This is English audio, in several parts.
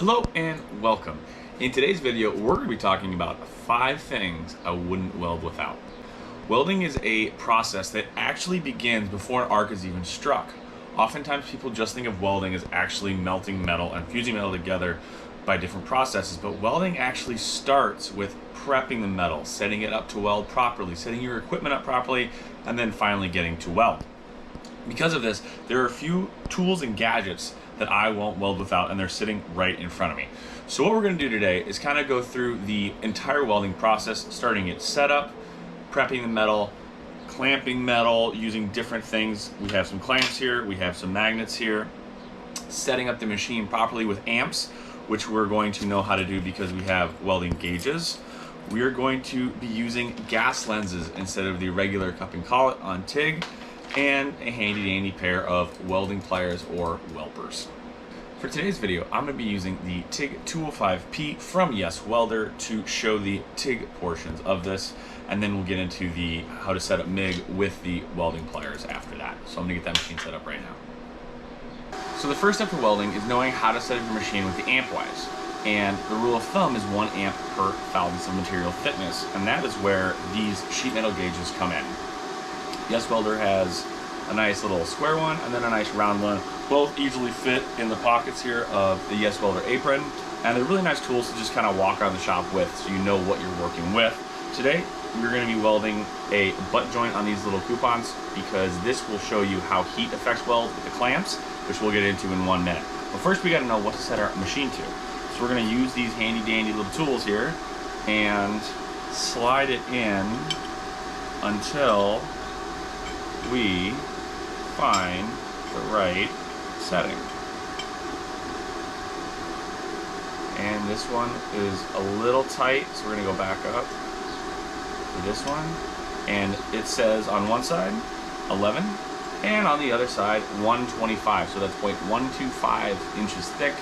Hello and welcome. In today's video, we're going to be talking about 5 things I wouldn't weld without. Welding is a process that actually begins before an arc is even struck. Oftentimes people just think of welding as actually melting metal and fusing metal together by different processes, but welding actually starts with prepping the metal, setting it up to weld properly, setting your equipment up properly, and then finally getting to weld. Because of this, there are a few tools and gadgets that I won't weld without, and they're sitting right in front of me. So what we're going to do today is kind of go through the entire welding process, starting at setup, prepping the metal, clamping metal using different things. We have some clamps here, we have some magnets here, setting up the machine properly with amps, which we're going to know how to do because we have welding gauges. We are going to be using gas lenses instead of the regular cup and collet on TIG, and a handy dandy pair of welding pliers or welpers. For today's video, I'm going to be using the TIG 205P from YesWelder to show the TIG portions of this, and then we'll get into the how to set up MIG with the welding pliers after that. So I'm going to get that machine set up right now. So the first step for welding is knowing how to set up your machine with the amp wise. And the rule of thumb is 1 amp per thousandths of material thickness, and that is where these sheet metal gauges come in. YesWelder has a nice little square one and then a nice round one. Both easily fit in the pockets here of the YesWelder apron, and they're really nice tools to just kind of walk around the shop with so you know what you're working with. Today, we're going to be welding a butt joint on these little coupons because this will show you how heat affects weld with the clamps, which we'll get into in 1 minute. But first, we got to know what to set our machine to. So we're going to use these handy dandy little tools here and slide it in until we find the right setting. And this one is a little tight, so we're going to go back up to this one. And it says on one side 11 and on the other side 125. So that's 0.125 inches thick,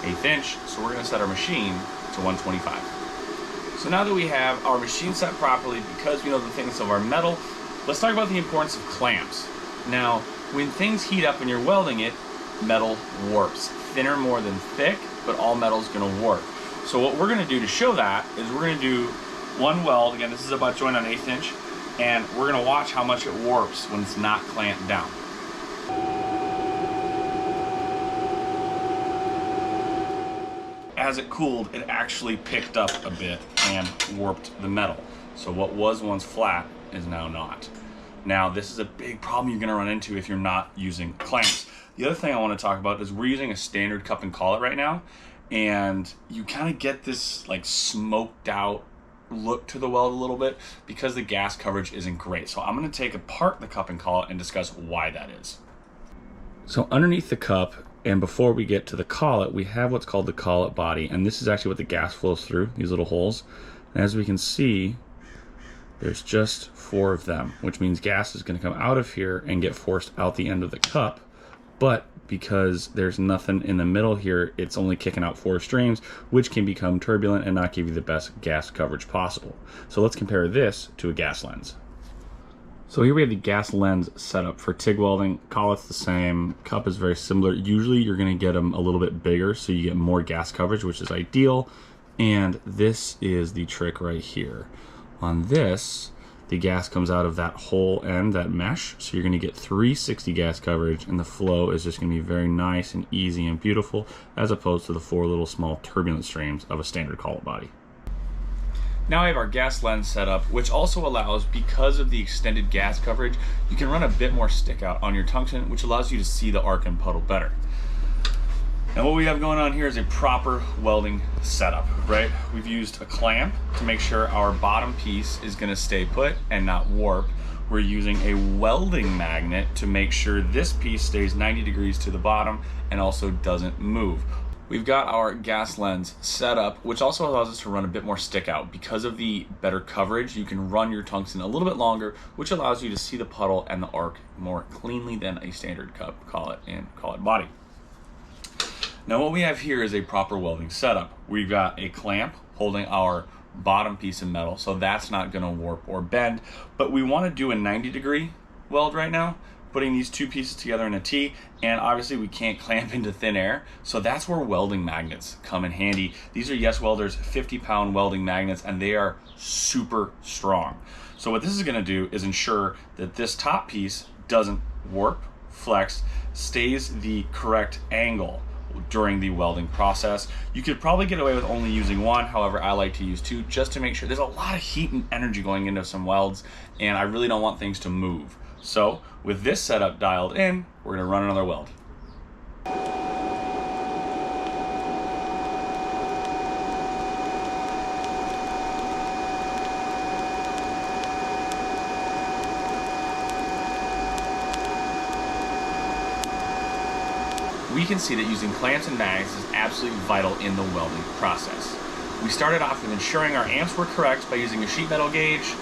1/8 inch. So we're going to set our machine to 125. So now that we have our machine set properly, because we know the thickness of our metal, let's talk about the importance of clamps. Now, when things heat up and you're welding it, metal warps. Thinner more than thick, but all metal is going to warp. So what we're going to do to show that is we're going to do 1 weld. Again, this is a butt joint on 1/8 inch, and we're going to watch how much it warps when it's not clamped down. As it cooled, it actually picked up a bit and warped the metal. So what was once flat is now not. Now, this is a big problem you're going to run into if you're not using clamps. The other thing I want to talk about is we're using a standard cup and collet right now, and you kind of get this like smoked out look to the weld a little bit because the gas coverage isn't great. So I'm going to take apart the cup and collet and discuss why that is. So underneath the cup, and before we get to the collet, we have what's called the collet body, and this is actually what the gas flows through, these little holes. And as we can see, there's just 4 of them, which means gas is going to come out of here and get forced out the end of the cup. But because there's nothing in the middle here, it's only kicking out 4 streams, which can become turbulent and not give you the best gas coverage possible. So let's compare this to a gas lens. So here we have the gas lens setup for TIG welding. Collet's the same, cup is very similar. Usually you're going to get them a little bit bigger so you get more gas coverage, which is ideal. And this is the trick right here. On this, the gas comes out of that whole end, that mesh, so you're going to get 360 gas coverage, and the flow is just going to be very nice and easy and beautiful, as opposed to the 4 little small turbulent streams of a standard collet body. Now I have our gas lens set up, which also allows, because of the extended gas coverage, you can run a bit more stick out on your tungsten, which allows you to see the arc and puddle better. Now what we have going on here is a proper welding setup, right? We've used a clamp to make sure our bottom piece is going to stay put and not warp. We're using a welding magnet to make sure this piece stays 90 degrees to the bottom and also doesn't move. We've got our gas lens set up, which also allows us to run a bit more stick out. Because of the better coverage, you can run your tungsten a little bit longer, which allows you to see the puddle and the arc more cleanly than a standard cup, collet, and collet body. Now what we have here is a proper welding setup. We've got a clamp holding our bottom piece of metal, so that's not going to warp or bend, but we want to do a 90-degree weld right now putting these two pieces together in a T, and obviously we can't clamp into thin air, so that's where welding magnets come in handy. These are YesWelder's 50-pound welding magnets, and they are super strong. So what this is going to do is ensure that this top piece doesn't warp, flex, stays the correct angle during the welding process. You could probably get away with only using one, however I like to use two just to make sure. There's a lot of heat and energy going into some welds, and I really don't want things to move. So with this setup dialed in, we're gonna run another weld. We can see that using clamps and magnets is absolutely vital in the welding process. We started off with ensuring our amps were correct by using a sheet metal gauge.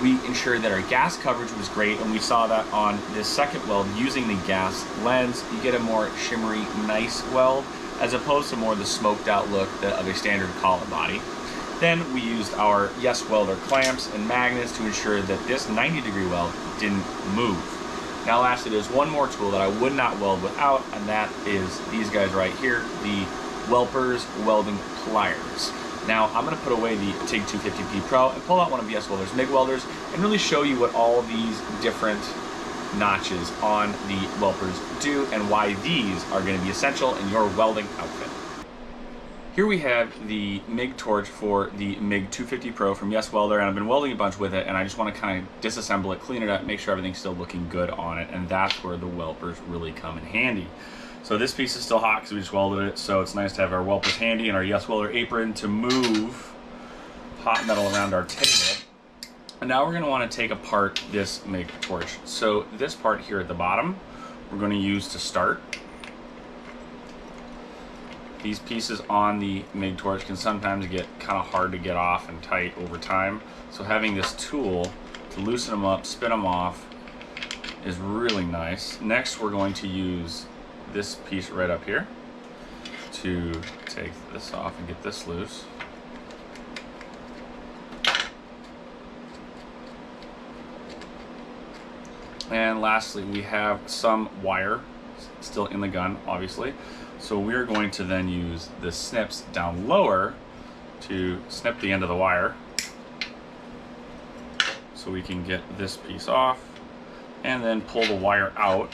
We ensured that our gas coverage was great, and we saw that on this second weld using the gas lens, you get a more shimmery, nice weld, as opposed to more the smoked out look of a standard collar body. Then we used our YesWelder clamps and magnets to ensure that this 90-degree weld didn't move. Now lastly, there's one more tool that I would not weld without, and that is these guys right here, the Welper's welding pliers. Now I'm going to put away the TIG 250P Pro and pull out one of YesWelder's MIG welders and really show you what all these different notches on the Welpers do and why these are going to be essential in your welding outfit. Here we have the MIG torch for the MIG 250 Pro from YesWelder, and I've been welding a bunch with it, and I just want to kind of disassemble it, clean it up, make sure everything's still looking good on it, and that's where the Welpers really come in handy. So this piece is still hot because we just welded it, so it's nice to have our Welpers handy and our YesWelder apron to move hot metal around our table. And now we're going to want to take apart this MIG torch. So this part here at the bottom, we're going to use to start. These pieces on the MIG torch can sometimes get kind of hard to get off and tight over time. So having this tool to loosen them up, spin them off, is really nice. Next, we're going to use this piece right up here to take this off and get this loose. And lastly, we have some wire still in the gun, obviously. So we're going to then use the snips down lower to snip the end of the wire so we can get this piece off and then pull the wire out.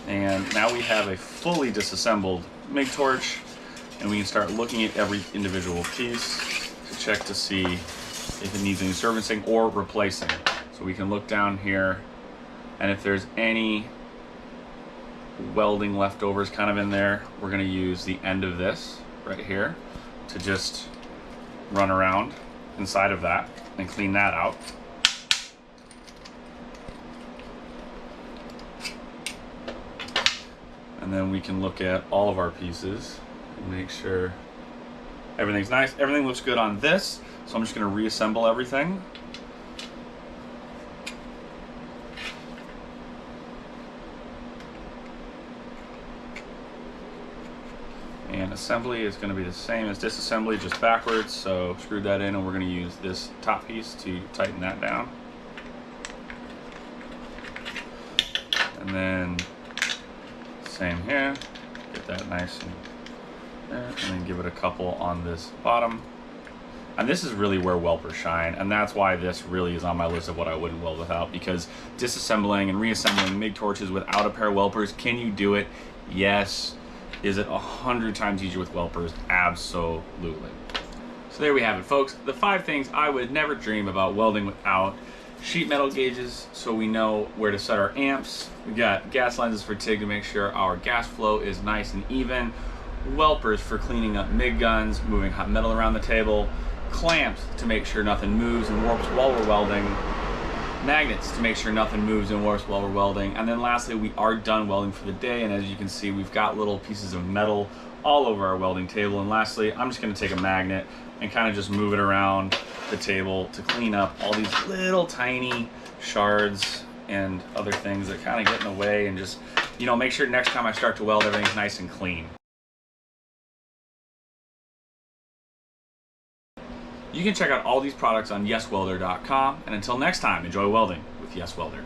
And now we have a fully disassembled MIG torch, and we can start looking at every individual piece to check to see if it needs any servicing or replacing. So we can look down here, and if there's any welding leftovers kind of in there, we're going to use the end of this right here to just run around inside of that and clean that out. And then we can look at all of our pieces and make sure everything's nice. Everything looks good on this, so I'm just going to reassemble everything. And assembly is going to be the same as disassembly, just backwards, so screw that in, and we're going to use this top piece to tighten that down. And then same here, get that nice and there, and then give it a couple on this bottom. And this is really where Welpers shine, and that's why this really is on my list of what I wouldn't weld without, because disassembling and reassembling MIG torches without a pair of Welpers, can you do it? Yes. Is it 100 times easier with Welpers? Absolutely. So there we have it, folks. The 5 things I would never dream about welding without: sheet metal gauges so we know where to set our amps. We got gas lenses for TIG to make sure our gas flow is nice and even. Welpers for cleaning up MIG guns, moving hot metal around the table. Clamps to make sure nothing moves and warps while we're welding. Magnets to make sure nothing moves and warps while we're welding. And then lastly, we are done welding for the day, and as you can see, we've got little pieces of metal all over our welding table. And lastly, I'm just going to take a magnet and kind of just move it around the table to clean up all these little tiny shards and other things that kind of get in the way, and just, you know, make sure next time I start to weld, everything's nice and clean. You can check out all these products on YesWelder.com, and until next time, enjoy welding with YesWelder.